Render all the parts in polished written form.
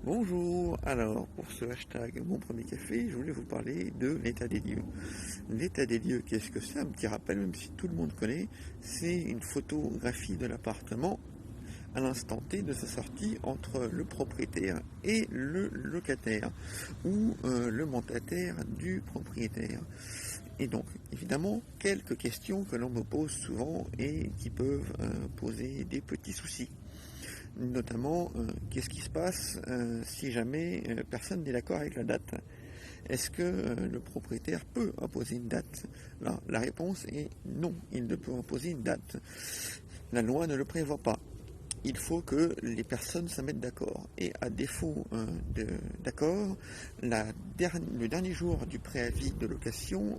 Bonjour, alors pour ce hashtag Mon Premier Café, je voulais vous parler de l'état des lieux. L'état des lieux, qu'est-ce que c'est? Un petit rappel, même si tout le monde connaît, c'est une photographie de l'appartement à l'instant T de sa sortie entre le propriétaire et le locataire ou le mandataire du propriétaire. Et donc, évidemment, quelques questions que l'on me pose souvent et qui peuvent poser des petits soucis. Notamment, qu'est-ce qui se passe si jamais personne n'est d'accord avec la date? Est-ce que le propriétaire peut imposer une date? Là, la réponse est non, il ne peut imposer une date. La loi ne le prévoit pas. Il faut que les personnes se mettent d'accord. Et à défaut d'accord, le dernier jour du préavis de location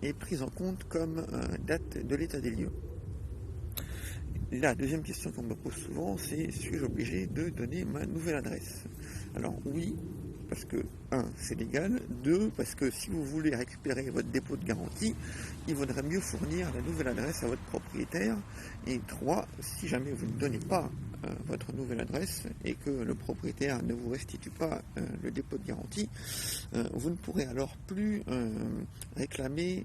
est pris en compte comme date de l'état des lieux. La deuxième question qu'on me pose souvent, c'est suis-je obligé de donner ma nouvelle adresse? Alors oui, parce que 1, c'est légal, 2, parce que si vous voulez récupérer votre dépôt de garantie, il vaudrait mieux fournir la nouvelle adresse à votre propriétaire, et 3, si jamais vous ne donnez pas votre nouvelle adresse et que le propriétaire ne vous restitue pas le dépôt de garantie, vous ne pourrez alors plus réclamer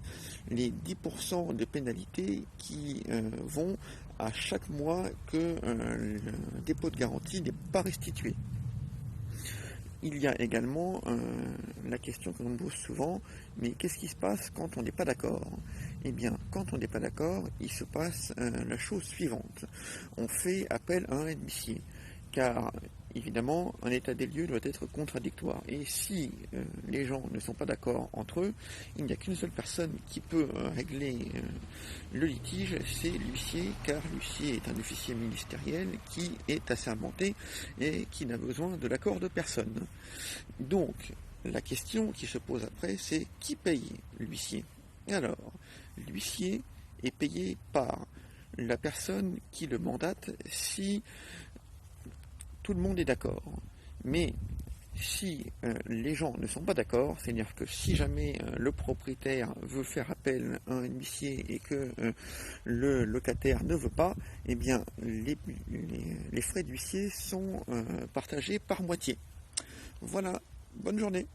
les 10% de pénalité qui vont à chaque mois que le dépôt de garantie n'est pas restitué. Il y a également la question que l'on me pose souvent, mais qu'est-ce qui se passe quand on n'est pas d'accord? Eh bien, quand on n'est pas d'accord, il se passe la chose suivante. On fait appel à un huissier, car évidemment, un état des lieux doit être contradictoire. Et si les gens ne sont pas d'accord entre eux, il n'y a qu'une seule personne qui peut régler le litige, c'est l'huissier, car l'huissier est un officier ministériel qui est assermenté et qui n'a besoin de l'accord de personne. Donc, la question qui se pose après, c'est qui paye l'huissier? Alors, l'huissier est payé par la personne qui le mandate si tout le monde est d'accord. Mais si les gens ne sont pas d'accord, c'est-à-dire que si jamais le propriétaire veut faire appel à un huissier et que le locataire ne veut pas, eh bien les frais d'huissier sont partagés par moitié. Voilà, bonne journée.